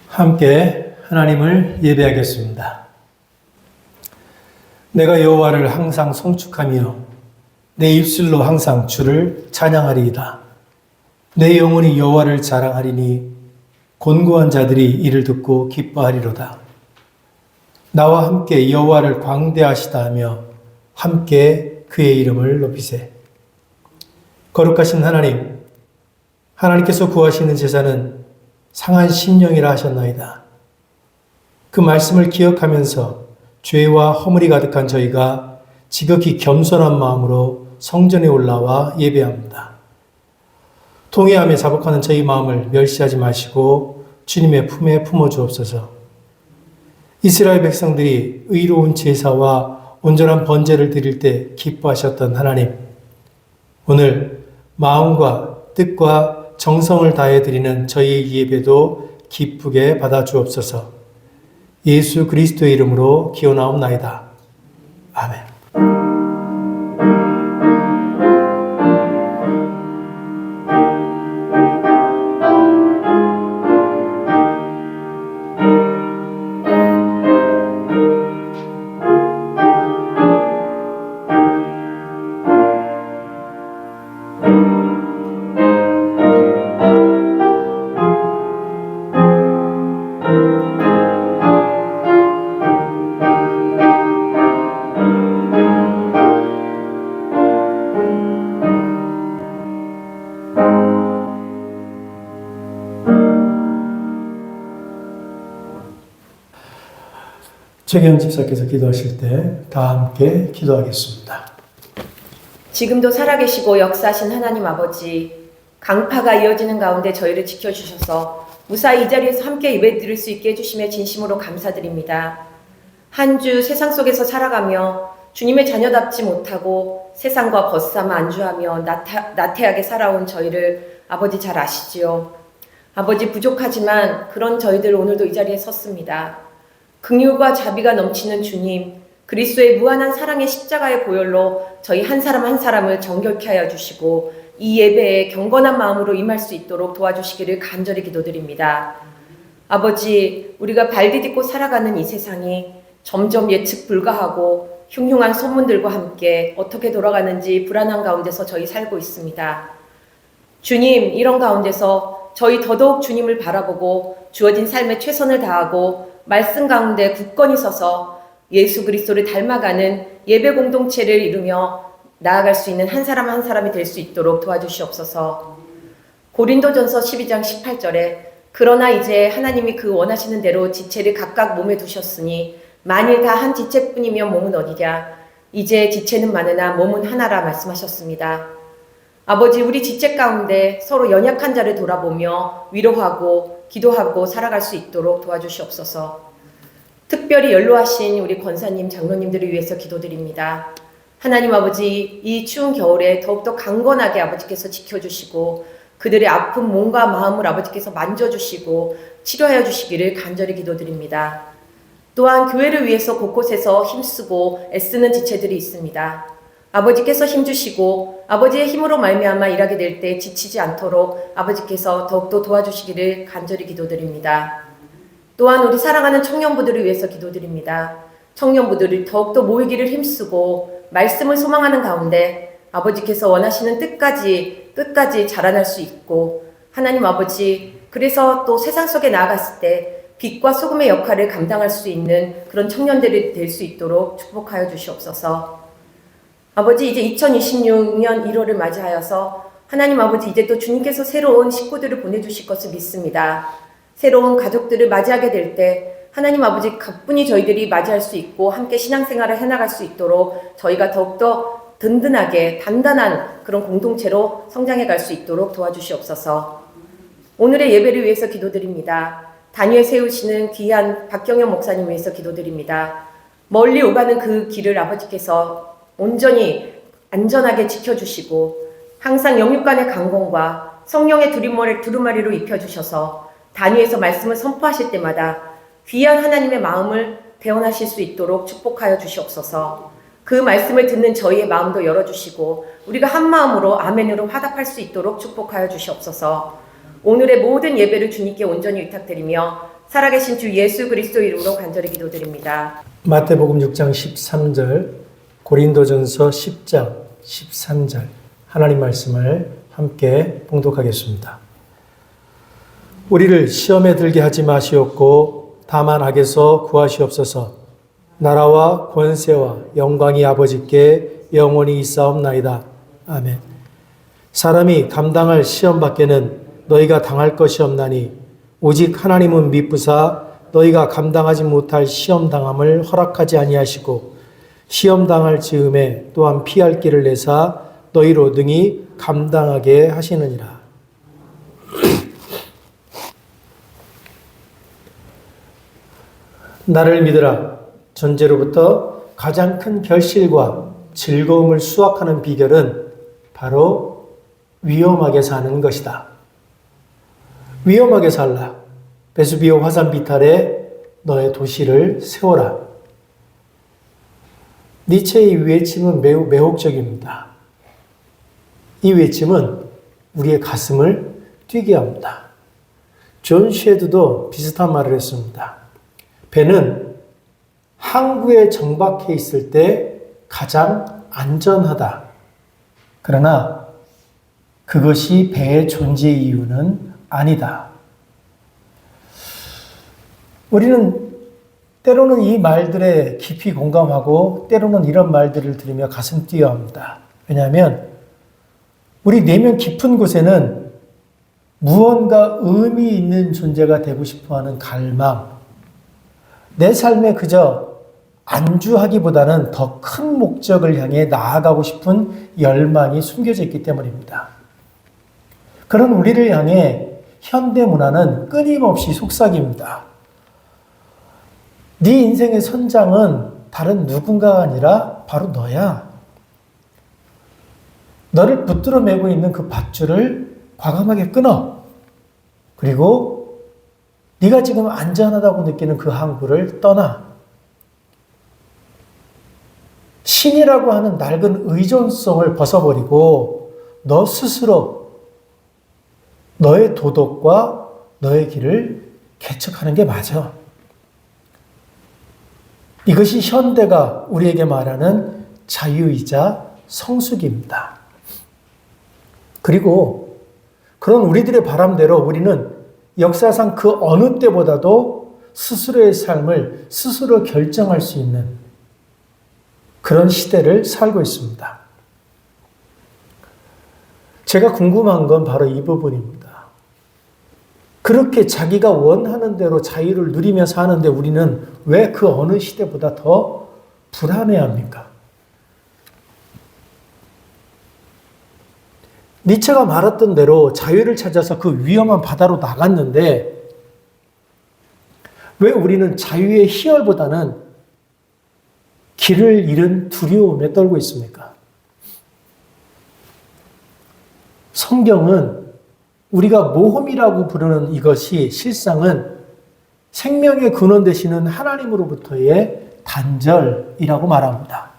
함께 하나님을 예배하겠습니다. 내가 여호와를 항상 송축하며 내 입술로 항상 주를 찬양하리이다. 내 영혼이 여호와를 자랑하리니 곤고한 자들이 이를 듣고 기뻐하리로다. 나와 함께 여호와를 광대하시다 하며 함께 그의 이름을 높이세. 거룩하신 하나님, 하나님께서 구하시는 제사는 상한 심령이라 하셨나이다. 그 말씀을 기억하면서 죄와 허물이 가득한 저희가 지극히 겸손한 마음으로 성전에 올라와 예배합니다. 통회하며 자복하는 저희 마음을 멸시하지 마시고 주님의 품에 품어주옵소서. 이스라엘 백성들이 의로운 제사와 온전한 번제를 드릴 때 기뻐하셨던 하나님, 오늘 마음과 뜻과 정성을 다해 드리는 저희의 예배도 기쁘게 받아 주옵소서. 예수 그리스도의 이름으로 기원하옵나이다. 아멘. 최경 집사께서 기도하실 때 다 함께 기도하겠습니다. 지금도 살아계시고 역사하신 하나님 아버지, 강파가 이어지는 가운데 저희를 지켜주셔서 무사히 이 자리에서 함께 예배 드릴 수 있게 해주심에 진심으로 감사드립니다. 한 주 세상 속에서 살아가며 주님의 자녀답지 못하고 세상과 벗삼아 안주하며 나태하게 살아온 저희를 아버지 잘 아시지요. 아버지, 부족하지만 그런 저희들 오늘도 이 자리에 섰습니다. 긍휼과 자비가 넘치는 주님, 그리스도의 무한한 사랑의 십자가의 보혈로 저희 한 사람 한 사람을 정결케 하여 주시고 이 예배에 경건한 마음으로 임할 수 있도록 도와주시기를 간절히 기도드립니다. 아버지, 우리가 발 디딛고 살아가는 이 세상이 점점 예측 불가하고 흉흉한 소문들과 함께 어떻게 돌아가는지 불안한 가운데서 저희 살고 있습니다. 주님, 이런 가운데서 저희 더더욱 주님을 바라보고 주어진 삶에 최선을 다하고 말씀 가운데 굳건히 서서 예수 그리스도를 닮아가는 예배 공동체를 이루며 나아갈 수 있는 한 사람 한 사람이 될 수 있도록 도와주시옵소서. 고린도전서 12장 18절에 그러나 이제 하나님이 그 원하시는 대로 지체를 각각 몸에 두셨으니 만일 다 한 지체뿐이면 몸은 어디랴. 이제 지체는 많으나 몸은 하나라 말씀하셨습니다. 아버지, 우리 지체 가운데 서로 연약한 자를 돌아보며 위로하고 기도하고 살아갈 수 있도록 도와주시옵소서. 특별히 연로하신 우리 권사님, 장로님들을 위해서 기도드립니다. 하나님 아버지, 이 추운 겨울에 더욱더 강건하게 아버지께서 지켜주시고 그들의 아픈 몸과 마음을 아버지께서 만져주시고 치료하여 주시기를 간절히 기도드립니다. 또한 교회를 위해서 곳곳에서 힘쓰고 애쓰는 지체들이 있습니다. 아버지께서 힘주시고 아버지의 힘으로 말미암아 일하게 될 때 지치지 않도록 아버지께서 더욱더 도와주시기를 간절히 기도드립니다. 또한 우리 사랑하는 청년부들을 위해서 기도드립니다. 청년부들이 더욱더 모이기를 힘쓰고 말씀을 소망하는 가운데 아버지께서 원하시는 끝까지 자라날 수 있고 하나님 아버지, 그래서 또 세상 속에 나아갔을 때 빛과 소금의 역할을 감당할 수 있는 그런 청년들이 될 수 있도록 축복하여 주시옵소서. 아버지, 이제 2026년 1월을 맞이하여서 하나님 아버지, 이제 또 주님께서 새로운 식구들을 보내주실 것을 믿습니다. 새로운 가족들을 맞이하게 될 때 하나님 아버지, 가뿐히 저희들이 맞이할 수 있고 함께 신앙생활을 해나갈 수 있도록 저희가 더욱더 든든하게 단단한 그런 공동체로 성장해 갈 수 있도록 도와주시옵소서. 오늘의 예배를 위해서 기도드립니다. 단위에 세우시는 귀한 박경현 목사님 위해서 기도드립니다. 멀리 오가는 그 길을 아버지께서 온전히 안전하게 지켜주시고 항상 영육간의 강건과 성령의 두루마리로 입혀주셔서 단위에서 말씀을 선포하실 때마다 귀한 하나님의 마음을 대언하실 수 있도록 축복하여 주시옵소서. 그 말씀을 듣는 저희의 마음도 열어주시고 우리가 한 마음으로 아멘으로 화답할 수 있도록 축복하여 주시옵소서. 오늘의 모든 예배를 주님께 온전히 위탁드리며 살아계신 주 예수 그리스도 이름으로 간절히 기도드립니다. 마태복음 6장 13절, 고린도전서 10장 13절 하나님 말씀을 함께 봉독하겠습니다. 우리를 시험에 들게 하지 마시옵고 다만 악에서 구하시옵소서. 나라와 권세와 영광이 아버지께 영원히 있사옵나이다. 아멘. 사람이 감당할 시험 밖에는 너희가 당할 것이 없나니 오직 하나님은 미쁘사 너희가 감당하지 못할 시험 당함을 허락하지 아니하시고 시험 당할 즈음에 또한 피할 길을 내사 너희로 능히 감당하게 하시느니라. 나를 믿으라. 존재로부터 가장 큰 결실과 즐거움을 수확하는 비결은 바로 위험하게 사는 것이다. 위험하게 살라. 베수비오 화산 비탈에 너의 도시를 세워라. 니체의 외침은 매우 매혹적입니다. 이 외침은 우리의 가슴을 뛰게 합니다. 존 쉐드도 비슷한 말을 했습니다. 배는 항구에 정박해 있을 때 가장 안전하다. 그러나 그것이 배의 존재 이유는 아니다. 우리는 때로는 이 말들에 깊이 공감하고 때로는 이런 말들을 들으며 가슴 뛰어야 합니다. 왜냐하면 우리 내면 깊은 곳에는 무언가 의미 있는 존재가 되고 싶어하는 갈망, 내 삶에 그저 안주하기보다는 더 큰 목적을 향해 나아가고 싶은 열망이 숨겨져 있기 때문입니다. 그런 우리를 향해 현대 문화는 끊임없이 속삭입니다. 네 인생의 선장은 다른 누군가가 아니라 바로 너야. 너를 붙들어 매고 있는 그 밧줄을 과감하게 끊어. 그리고 네가 지금 안전하다고 느끼는 그 항구를 떠나. 신이라고 하는 낡은 의존성을 벗어버리고 너 스스로 너의 도덕과 너의 길을 개척하는 게 맞아. 이것이 현대가 우리에게 말하는 자유이자 성숙입니다. 그리고 그런 우리들의 바람대로 우리는 역사상 그 어느 때보다도 스스로의 삶을 스스로 결정할 수 있는 그런 시대를 살고 있습니다. 제가 궁금한 건 바로 이 부분입니다. 그렇게 자기가 원하는 대로 자유를 누리며 사는데 우리는 왜 그 어느 시대보다 더 불안해합니까? 니체가 말했던 대로 자유를 찾아서 그 위험한 바다로 나갔는데 왜 우리는 자유의 희열보다는 길을 잃은 두려움에 떨고 있습니까? 성경은 우리가 모험이라고 부르는 이것이 실상은 생명의 근원 되시는 하나님으로부터의 단절이라고 말합니다.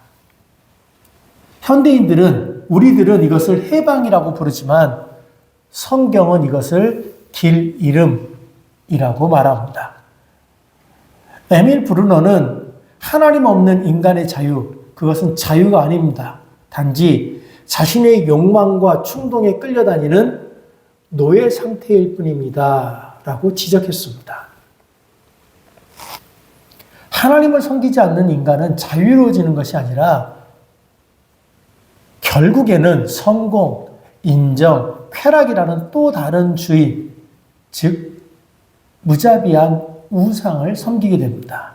현대인들은, 우리들은 이것을 해방이라고 부르지만 성경은 이것을 길 잃음이라고 말합니다. 에밀 브루너는 하나님 없는 인간의 자유, 그것은 자유가 아닙니다. 단지 자신의 욕망과 충동에 끌려다니는 노예 상태일 뿐입니다. 라고 지적했습니다. 하나님을 섬기지 않는 인간은 자유로워지는 것이 아니라 결국에는 성공, 인정, 쾌락이라는 또 다른 주인, 즉 무자비한 우상을 섬기게 됩니다.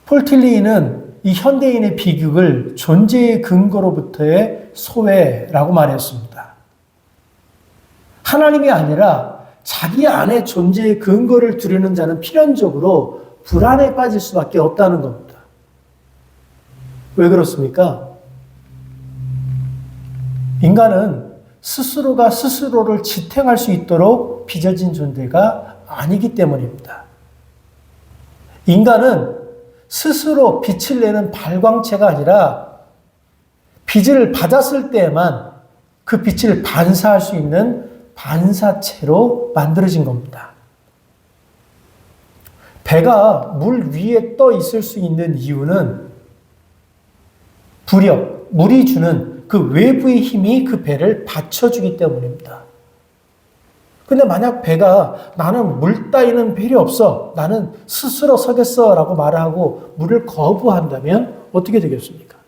폴 틸리히는 이 현대인의 비극을 존재의 근거로부터의 소외라고 말했습니다. 하나님이 아니라 자기 안에 존재의 근거를 두려는 자는 필연적으로 불안에 빠질 수밖에 없다는 겁니다. 왜 그렇습니까? 인간은 스스로가 스스로를 지탱할 수 있도록 빚어진 존재가 아니기 때문입니다. 인간은 스스로 빛을 내는 발광체가 아니라 빛을 받았을 때에만 그 빛을 반사할 수 있는 반사체로 만들어진 겁니다. 배가 물 위에 떠 있을 수 있는 이유는 부력, 물이 주는 그 외부의 힘이 그 배를 받쳐주기 때문입니다. 근데 만약 배가 나는 물 따위는 필요 없어, 나는 스스로 서겠어 라고 말하고 물을 거부한다면 어떻게 되겠습니까?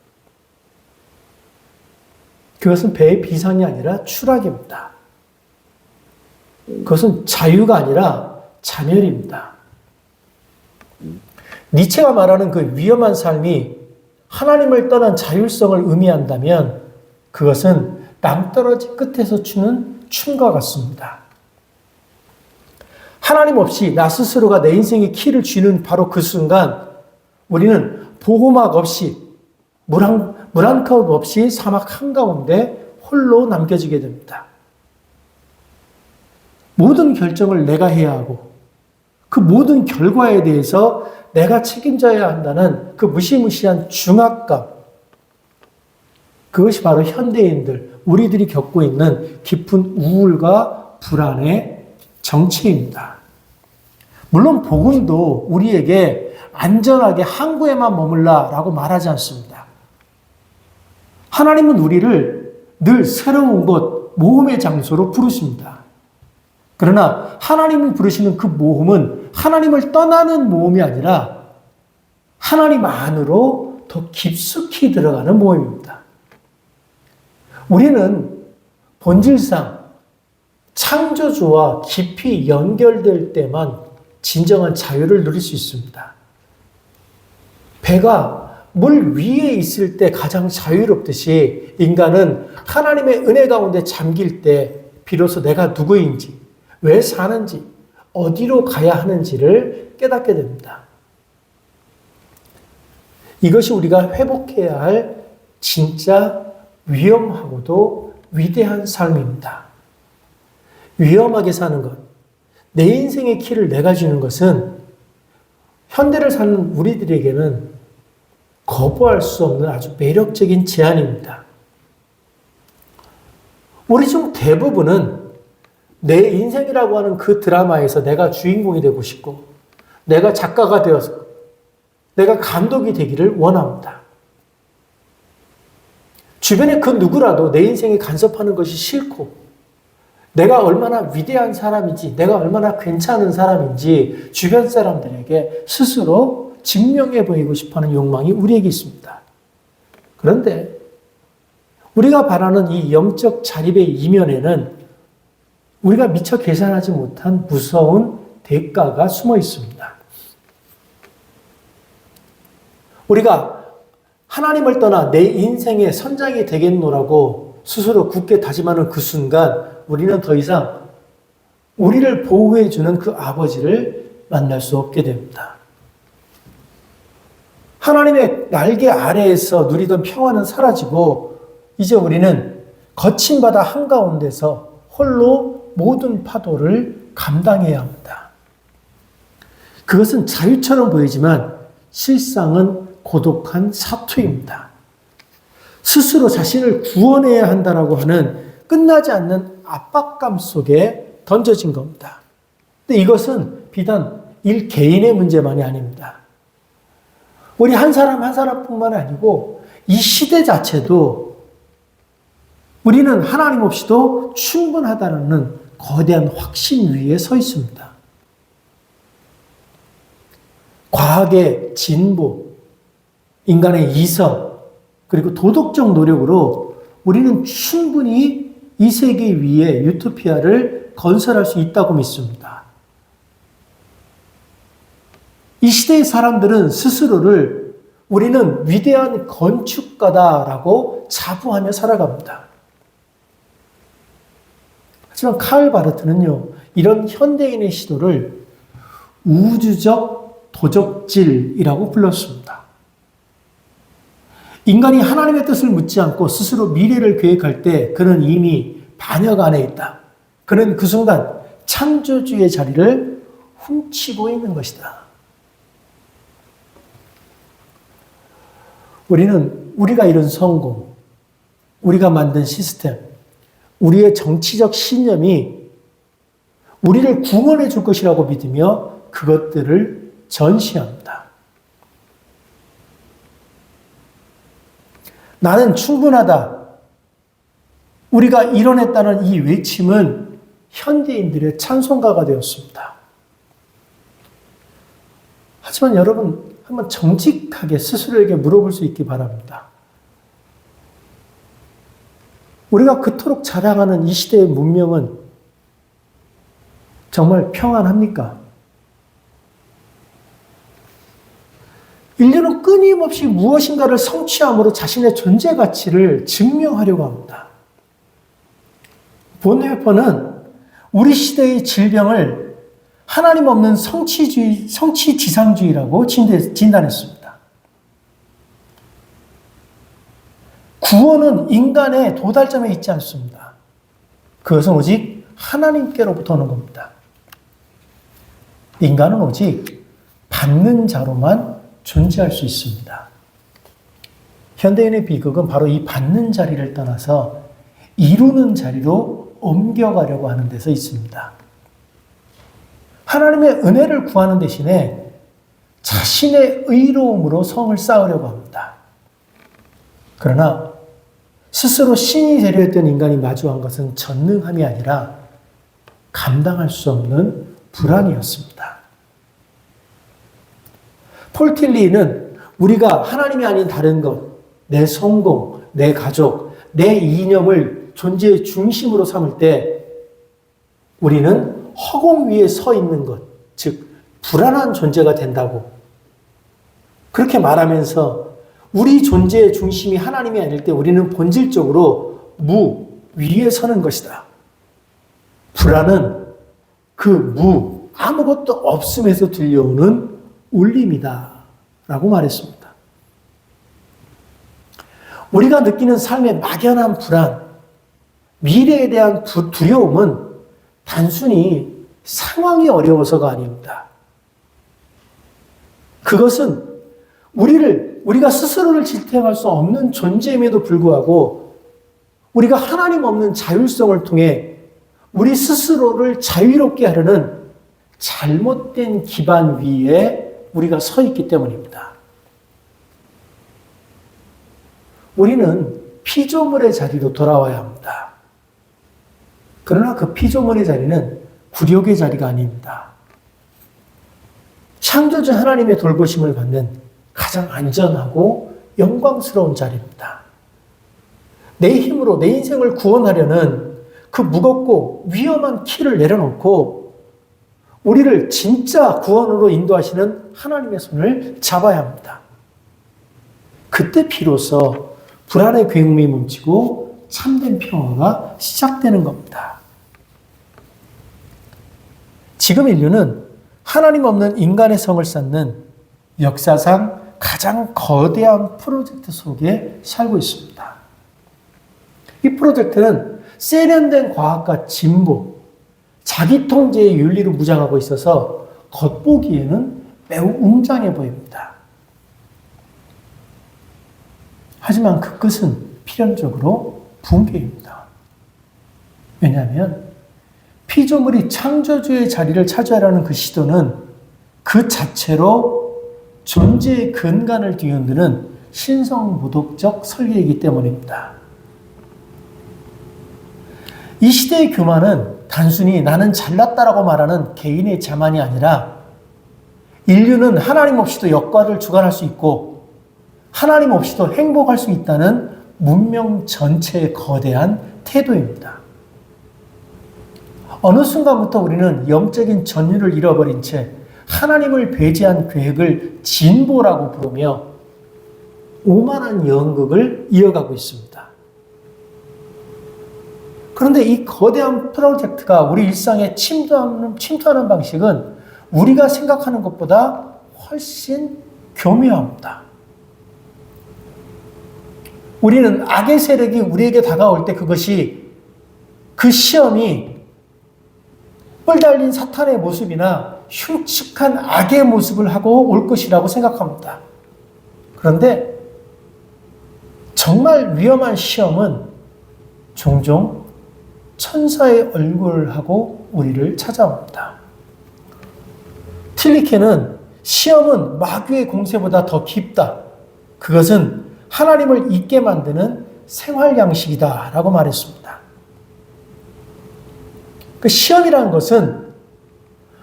그것은 배의 비상이 아니라 추락입니다. 그것은 자유가 아니라 자멸입니다. 니체가 말하는 그 위험한 삶이 하나님을 떠난 자율성을 의미한다면 그것은 낭떠러지 끝에서 추는 춤과 같습니다. 하나님 없이 나 스스로가 내 인생의 키를 쥐는 바로 그 순간 우리는 보호막 없이 물 한 컵 없이 사막 한가운데 홀로 남겨지게 됩니다. 모든 결정을 내가 해야 하고 그 모든 결과에 대해서 내가 책임져야 한다는 그 무시무시한 중압감, 그것이 바로 현대인들, 우리들이 겪고 있는 깊은 우울과 불안의 정체입니다. 물론 복음도 우리에게 안전하게 항구에만 머물라라고 말하지 않습니다. 하나님은 우리를 늘 새로운 곳, 모험의 장소로 부르십니다. 그러나 하나님이 부르시는 그 모험은 하나님을 떠나는 모험이 아니라 하나님 안으로 더 깊숙이 들어가는 모험입니다. 우리는 본질상 창조주와 깊이 연결될 때만 진정한 자유를 누릴 수 있습니다. 배가 물 위에 있을 때 가장 자유롭듯이 인간은 하나님의 은혜 가운데 잠길 때 비로소 내가 누구인지, 왜 사는지, 어디로 가야 하는지를 깨닫게 됩니다. 이것이 우리가 회복해야 할 진짜 위험하고도 위대한 삶입니다. 위험하게 사는 것, 내 인생의 키를 내가 주는 것은 현대를 사는 우리들에게는 거부할 수 없는 아주 매력적인 제안입니다. 우리 중 대부분은 내 인생이라고 하는 그 드라마에서 내가 주인공이 되고 싶고 내가 작가가 되어서 내가 감독이 되기를 원합니다. 주변에 그 누구라도 내 인생에 간섭하는 것이 싫고 내가 얼마나 위대한 사람인지 내가 얼마나 괜찮은 사람인지 주변 사람들에게 스스로 증명해 보이고 싶어하는 욕망이 우리에게 있습니다. 그런데 우리가 바라는 이 영적 자립의 이면에는 우리가 미처 계산하지 못한 무서운 대가가 숨어 있습니다. 우리가 하나님을 떠나 내 인생의 선장이 되겠노라고 스스로 굳게 다짐하는 그 순간 우리는 더 이상 우리를 보호해주는 그 아버지를 만날 수 없게 됩니다. 하나님의 날개 아래에서 누리던 평화는 사라지고 이제 우리는 거친 바다 한가운데서 홀로 모든 파도를 감당해야 합니다. 그것은 자유처럼 보이지만 실상은 고독한 사투입니다. 스스로 자신을 구원해야 한다라고 하는 끝나지 않는 압박감 속에 던져진 겁니다. 근데 이것은 비단 일 개인의 문제만이 아닙니다. 우리 한 사람 한 사람뿐만 아니고 이 시대 자체도 우리는 하나님 없이도 충분하다는 거대한 확신 위에 서 있습니다. 과학의 진보, 인간의 이성, 그리고 도덕적 노력으로 우리는 충분히 이 세계 위에 유토피아를 건설할 수 있다고 믿습니다. 이 시대의 사람들은 스스로를 우리는 위대한 건축가다라고 자부하며 살아갑니다. 하지만 카을 바르트는요, 이런 현대인의 시도를 우주적 도적질이라고 불렀습니다. 인간이 하나님의 뜻을 묻지 않고 스스로 미래를 계획할 때 그는 이미 반역 안에 있다. 그는 그 순간 창조주의 자리를 훔치고 있는 것이다. 우리가 이룬 성공, 우리가 만든 시스템, 우리의 정치적 신념이 우리를 구원해 줄 것이라고 믿으며 그것들을 전시합니다. 나는 충분하다. 우리가 이뤄냈다는 이 외침은 현대인들의 찬송가가 되었습니다. 하지만 여러분, 한번 정직하게 스스로에게 물어볼 수 있기 바랍니다. 우리가 그토록 자랑하는 이 시대의 문명은 정말 평안합니까? 인류는 끊임없이 무엇인가를 성취함으로 자신의 존재 가치를 증명하려고 합니다. 본헤퍼는 우리 시대의 질병을 하나님 없는 성취지상주의라고 진단했습니다. 구원은 인간의 도달점에 있지 않습니다. 그것은 오직 하나님께로부터 오는 겁니다. 인간은 오직 받는 자로만 존재할 수 있습니다. 현대인의 비극은 바로 이 받는 자리를 떠나서 이루는 자리로 옮겨가려고 하는 데서 있습니다. 하나님의 은혜를 구하는 대신에 자신의 의로움으로 성을 쌓으려고 합니다. 그러나 스스로 신이 되려 했던 인간이 마주한 것은 전능함이 아니라 감당할 수 없는 불안이었습니다. 폴 틸리는 우리가 하나님이 아닌 다른 것, 내 성공, 내 가족, 내 이념을 존재의 중심으로 삼을 때 우리는 허공 위에 서 있는 것, 즉 불안한 존재가 된다고 그렇게 말하면서 우리 존재의 중심이 하나님이 아닐 때 우리는 본질적으로 무 위에 서는 것이다. 불안은 그 아무것도 없음에서 들려오는 울림이다 라고 말했습니다. 우리가 느끼는 삶의 막연한 불안, 미래에 대한 두려움은 단순히 상황이 어려워서가 아닙니다. 그것은 우리가 스스로를 지탱할 수 없는 존재임에도 불구하고 우리가 하나님 없는 자율성을 통해 우리 스스로를 자유롭게 하려는 잘못된 기반 위에 우리가 서 있기 때문입니다. 우리는 피조물의 자리로 돌아와야 합니다. 그러나 그 피조물의 자리는 굴욕의 자리가 아닙니다. 창조주 하나님의 돌보심을 받는 가장 안전하고 영광스러운 자리입니다. 내 힘으로 내 인생을 구원하려는 그 무겁고 위험한 키를 내려놓고 우리를 진짜 구원으로 인도하시는 하나님의 손을 잡아야 합니다. 그때 비로소 불안의 굉음이 멈추고 참된 평화가 시작되는 겁니다. 지금 인류는 하나님 없는 인간의 성을 쌓는 역사상 가장 거대한 프로젝트 속에 살고 있습니다. 이 프로젝트는 세련된 과학과 진보, 자기 통제의 윤리로 무장하고 있어서 겉보기에는 매우 웅장해 보입니다. 하지만 그 끝은 필연적으로 붕괴입니다. 왜냐하면 피조물이 창조주의 자리를 차지하려는 그 시도는 그 자체로 존재의 근간을 뒤흔드는 신성모독적 설계이기 때문입니다. 이 시대의 교만은 단순히 나는 잘났다라고 말하는 개인의 자만이 아니라 인류는 하나님 없이도 역사를 주관할 수 있고 하나님 없이도 행복할 수 있다는 문명 전체의 거대한 태도입니다. 어느 순간부터 우리는 영적인 전율을 잃어버린 채 하나님을 배제한 계획을 진보라고 부르며 오만한 연극을 이어가고 있습니다. 그런데 이 거대한 프로젝트가 우리 일상에 침투하는 방식은 우리가 생각하는 것보다 훨씬 교묘합니다. 우리는 악의 세력이 우리에게 다가올 때 그 시험이 뿔 달린 사탄의 모습이나 흉측한 악의 모습을 하고 올 것이라고 생각합니다. 그런데 정말 위험한 시험은 종종 천사의 얼굴을 하고 우리를 찾아옵니다. 틸리케는 시험은 마귀의 공세보다 더 깊다. 그것은 하나님을 잊게 만드는 생활 양식이다 라고 말했습니다. 그 시험이라는 것은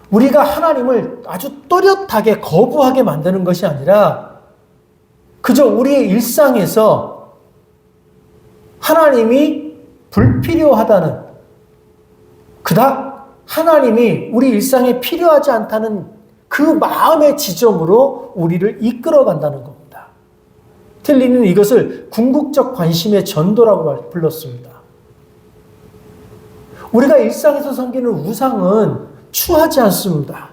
우리가 하나님을 아주 또렷하게 거부하게 만드는 것이 아니라 그저 우리의 일상에서 하나님이 불필요하다는, 그닥 하나님이 우리 일상에 필요하지 않다는 그 마음의 지점으로 우리를 이끌어 간다는 겁니다. 틸리는 이것을 궁극적 관심의 전도라고 불렀습니다. 우리가 일상에서 섬기는 우상은 추하지 않습니다.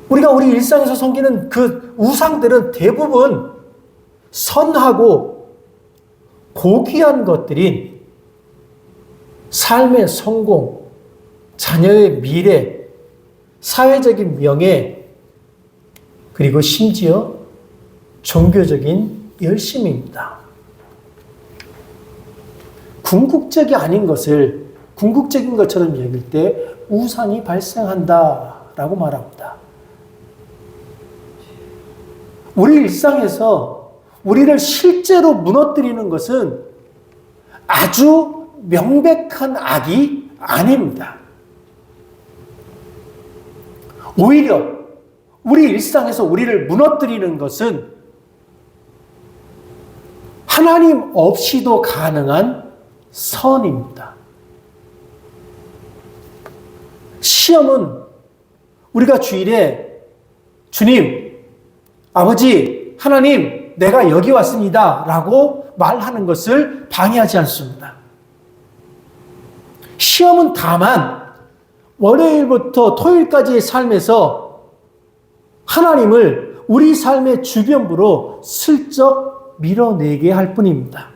우리가 우리 일상에서 섬기는 그 우상들은 대부분 선하고 고귀한 것들인 삶의 성공, 자녀의 미래, 사회적인 명예, 그리고 심지어 종교적인 열심입니다. 궁극적이 아닌 것을 궁극적인 것처럼 여길 때 우상이 발생한다라고 말합니다. 우리 일상에서 우리를 실제로 무너뜨리는 것은 아주 명백한 악이 아닙니다. 오히려 우리 일상에서 우리를 무너뜨리는 것은 하나님 없이도 가능한 선입니다. 시험은 우리가 주일에 주님, 아버지, 하나님, 내가 여기 왔습니다 라고 말하는 것을 방해하지 않습니다. 시험은 다만 월요일부터 토요일까지의 삶에서 하나님을 우리 삶의 주변부로 슬쩍 밀어내게 할 뿐입니다.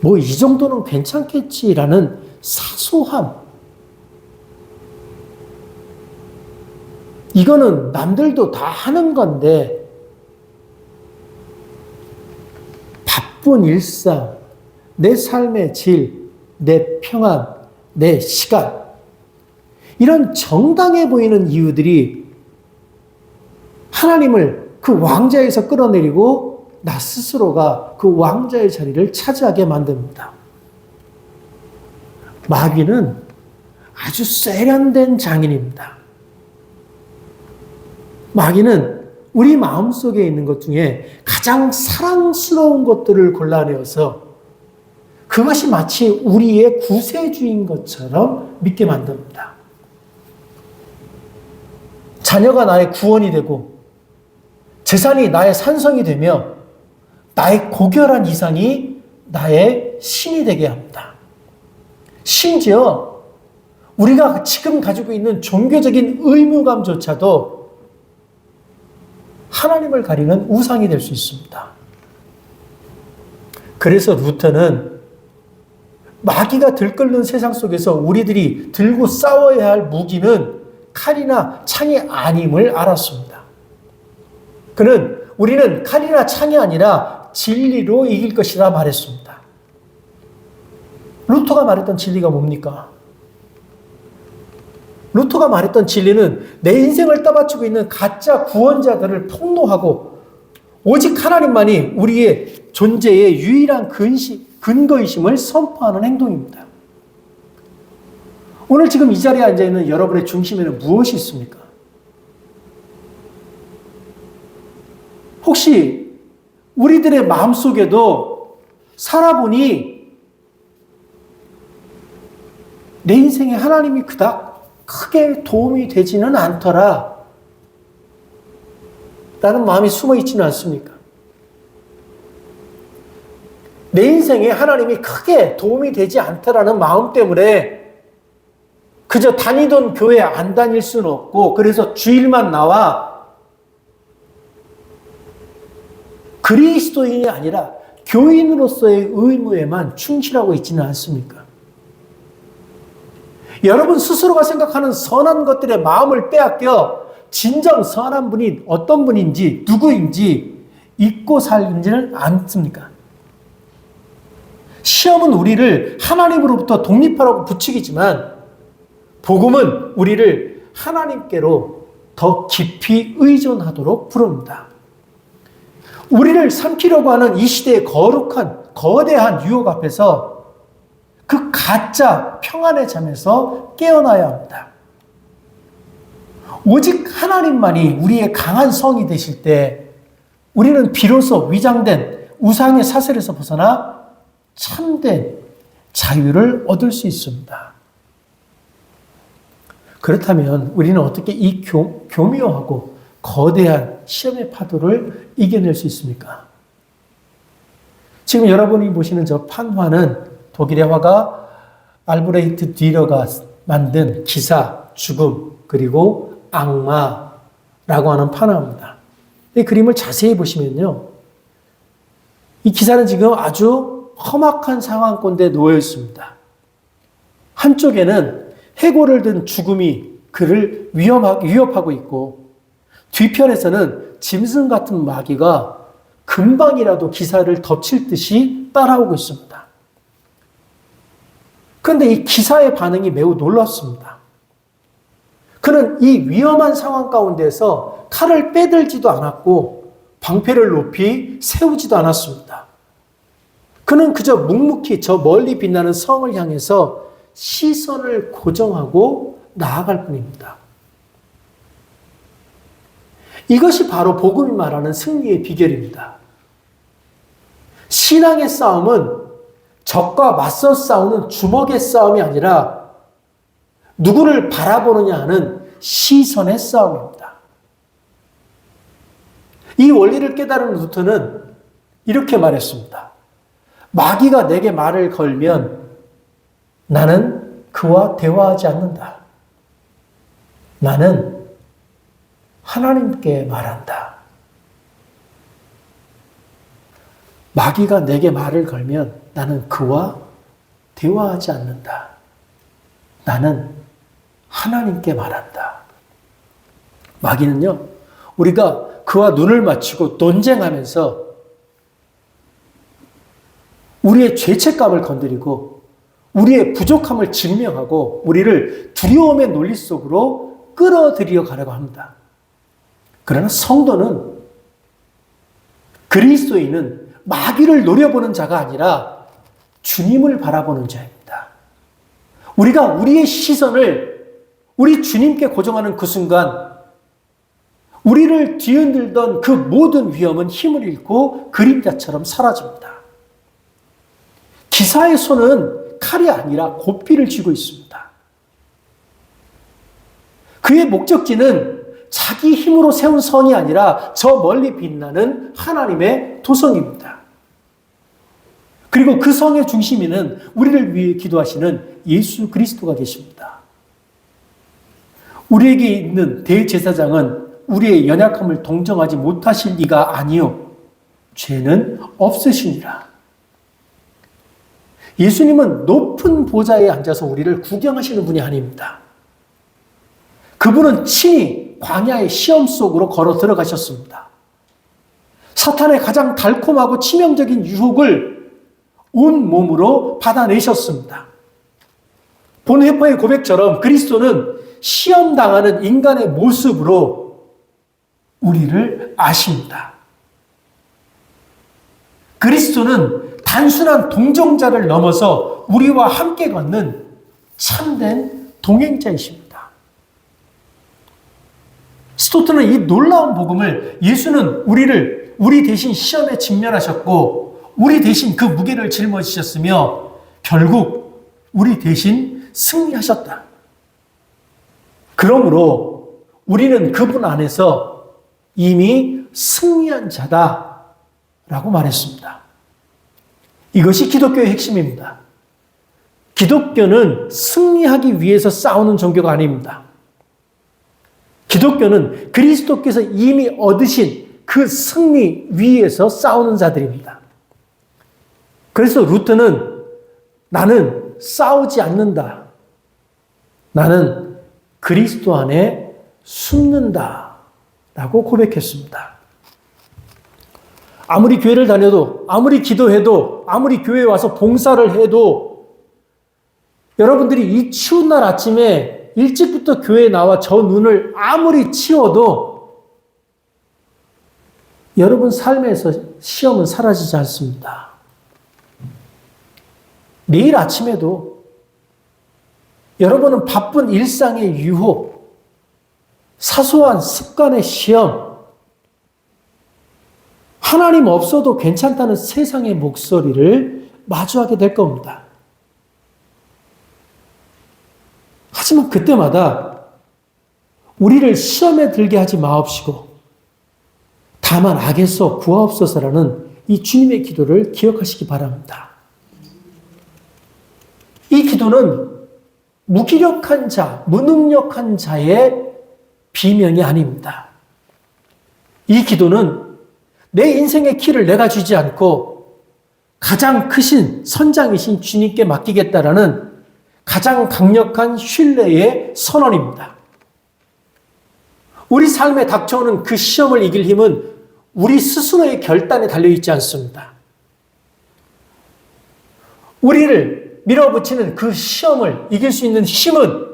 뭐 이 정도는 괜찮겠지라는 사소함. 이거는 남들도 다 하는 건데 바쁜 일상, 내 삶의 질, 내 평안, 내 시간, 이런 정당해 보이는 이유들이 하나님을 그 왕자에서 끌어내리고 나 스스로가 그 왕자의 자리를 차지하게 만듭니다. 마귀는 아주 세련된 장인입니다. 마귀는 우리 마음속에 있는 것 중에 가장 사랑스러운 것들을 골라내어서 그것이 마치 우리의 구세주인 것처럼 믿게 만듭니다. 자녀가 나의 구원이 되고 재산이 나의 산성이 되며 나의 고결한 이상이 나의 신이 되게 합니다. 심지어 우리가 지금 가지고 있는 종교적인 의무감조차도 하나님을 가리는 우상이 될 수 있습니다. 그래서 루터는 마귀가 들끓는 세상 속에서 우리들이 들고 싸워야 할 무기는 칼이나 창이 아님을 알았습니다. 그는 우리는 칼이나 창이 아니라 진리로 이길 것이라 말했습니다. 루터가 말했던 진리가 뭡니까? 루터가 말했던 진리는 내 인생을 떠받치고 있는 가짜 구원자들을 폭로하고 오직 하나님만이 우리의 존재의 유일한 근거이심을 선포하는 행동입니다. 오늘 지금 이 자리에 앉아있는 여러분의 중심에는 무엇이 있습니까? 혹시 우리들의 마음속에도 살아보니 내 인생에 하나님이 그닥 크게 도움이 되지는 않더라 라는 마음이 숨어 있지는 않습니까? 내 인생에 하나님이 크게 도움이 되지 않더라는 마음 때문에 그저 다니던 교회 안 다닐 수는 없고 그래서 주일만 나와 그리스도인이 아니라 교인으로서의 의무에만 충실하고 있지는 않습니까? 여러분 스스로가 생각하는 선한 것들의 마음을 빼앗겨 진정 선한 분이 어떤 분인지 누구인지 잊고 살지는 않습니까? 시험은 우리를 하나님으로부터 독립하라고 부추기지만 복음은 우리를 하나님께로 더 깊이 의존하도록 부릅니다. 우리를 삼키려고 하는 이 시대의 거룩한 거대한 유혹 앞에서 그 가짜 평안의 잠에서 깨어나야 합니다. 오직 하나님만이 우리의 강한 성이 되실 때 우리는 비로소 위장된 우상의 사슬에서 벗어나 참된 자유를 얻을 수 있습니다. 그렇다면 우리는 어떻게 이 교묘하고 거대한 시험의 파도를 이겨낼 수 있습니까? 지금 여러분이 보시는 저 판화는 독일의 화가 알브레히트 뒤러가 만든 기사, 죽음, 그리고 악마라고 하는 판화입니다. 이 그림을 자세히 보시면요. 이 기사는 지금 아주 험악한 상황 가운데 놓여 있습니다. 한쪽에는 해골을 든 죽음이 그를 위협하고 있고 뒤편에서는 짐승 같은 마귀가 금방이라도 기사를 덮칠 듯이 따라오고 있습니다. 그런데 이 기사의 반응이 매우 놀랍습니다. 그는 이 위험한 상황 가운데서 칼을 빼들지도 않았고 방패를 높이 세우지도 않았습니다. 그는 그저 묵묵히 저 멀리 빛나는 성을 향해서 시선을 고정하고 나아갈 뿐입니다. 이것이 바로 복음이 말하는 승리의 비결입니다. 신앙의 싸움은 적과 맞서 싸우는 주먹의 싸움이 아니라 누구를 바라보느냐 하는 시선의 싸움입니다. 이 원리를 깨달은 루터는 이렇게 말했습니다. 마귀가 내게 말을 걸면 나는 그와 대화하지 않는다. 나는 하나님께 말한다. 마귀가 내게 말을 걸면 나는 그와 대화하지 않는다. 나는 하나님께 말한다. 마귀는요, 우리가 그와 눈을 맞추고 논쟁하면서 우리의 죄책감을 건드리고 우리의 부족함을 증명하고 우리를 두려움의 논리 속으로 끌어들여 가려고 합니다. 그러나 성도는, 그리스도인은 마귀를 노려보는 자가 아니라 주님을 바라보는 자입니다. 우리가 우리의 시선을 우리 주님께 고정하는 그 순간 우리를 뒤흔들던 그 모든 위험은 힘을 잃고 그림자처럼 사라집니다. 기사의 손은 칼이 아니라 고삐를 쥐고 있습니다. 그의 목적지는 자기 힘으로 세운 성이 아니라 저 멀리 빛나는 하나님의 도성입니다. 그리고 그 성의 중심에는 우리를 위해 기도하시는 예수 그리스도가 계십니다. 우리에게 있는 대제사장은 우리의 연약함을 동정하지 못하실 이가 아니요 죄는 없으시니라. 예수님은 높은 보좌에 앉아서 우리를 구경하시는 분이 아닙니다. 그분은 친히 광야의 시험 속으로 걸어 들어가셨습니다. 사탄의 가장 달콤하고 치명적인 유혹을 온 몸으로 받아내셨습니다. 본헤퍼의 고백처럼 그리스도는 시험당하는 인간의 모습으로 우리를 아십니다. 그리스도는 단순한 동정자를 넘어서 우리와 함께 걷는 참된 동행자이십니다. 스토트는 이 놀라운 복음을 예수는 우리 대신 시험에 직면하셨고 우리 대신 그 무게를 짊어지셨으며 결국 우리 대신 승리하셨다. 그러므로 우리는 그분 안에서 이미 승리한 자다라고 말했습니다. 이것이 기독교의 핵심입니다. 기독교는 승리하기 위해서 싸우는 종교가 아닙니다. 기독교는 그리스도께서 이미 얻으신 그 승리 위에서 싸우는 자들입니다. 그래서 루터는 나는 싸우지 않는다. 나는 그리스도 안에 숨는다. 라고 고백했습니다. 아무리 교회를 다녀도, 아무리 기도해도, 아무리 교회에 와서 봉사를 해도 여러분들이 이 추운 날 아침에 아침에 일찍부터 교회에 나와 저 눈을 아무리 치워도 여러분 삶에서 시험은 사라지지 않습니다. 내일 아침에도 여러분은 바쁜 일상의 유혹, 사소한 습관의 시험, 하나님 없어도 괜찮다는 세상의 목소리를 마주하게 될 겁니다. 하지만 그때마다 우리를 시험에 들게 하지 마옵시고 다만 악에서 구하옵소서라는 이 주님의 기도를 기억하시기 바랍니다. 이 기도는 무기력한 자, 무능력한 자의 비명이 아닙니다. 이 기도는 내 인생의 키를 내가 쥐지 않고 가장 크신 선장이신 주님께 맡기겠다라는 가장 강력한 신뢰의 선언입니다. 우리 삶에 닥쳐오는 그 시험을 이길 힘은 우리 스스로의 결단에 달려있지 않습니다. 우리를 밀어붙이는 그 시험을 이길 수 있는 힘은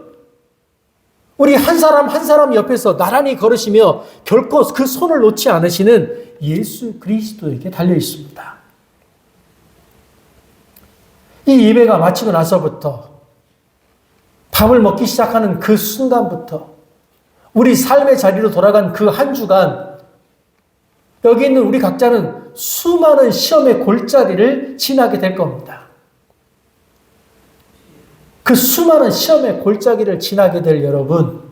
우리 한 사람 한 사람 옆에서 나란히 걸으시며 결코 그 손을 놓지 않으시는 예수 그리스도에게 달려있습니다. 이 예배가 마치고 나서부터 밥을 먹기 시작하는 그 순간부터 우리 삶의 자리로 돌아간 그 한 주간 여기 있는 우리 각자는 수많은 시험의 골짜기를 지나게 될 겁니다. 그 수많은 시험의 골짜기를 지나게 될 여러분,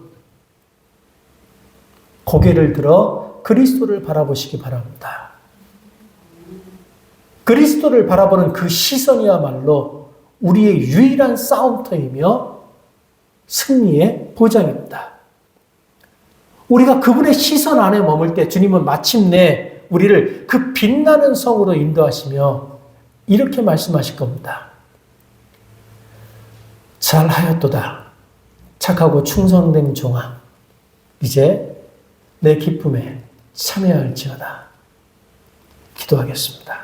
고개를 들어 그리스도를 바라보시기 바랍니다. 그리스도를 바라보는 그 시선이야말로 우리의 유일한 싸움터이며 승리의 보장입니다. 우리가 그분의 시선 안에 머물 때 주님은 마침내 우리를 그 빛나는 성으로 인도하시며 이렇게 말씀하실 겁니다. 잘하였도다. 착하고 충성된 종아. 이제 내 기쁨에 참여할지어다. 기도하겠습니다.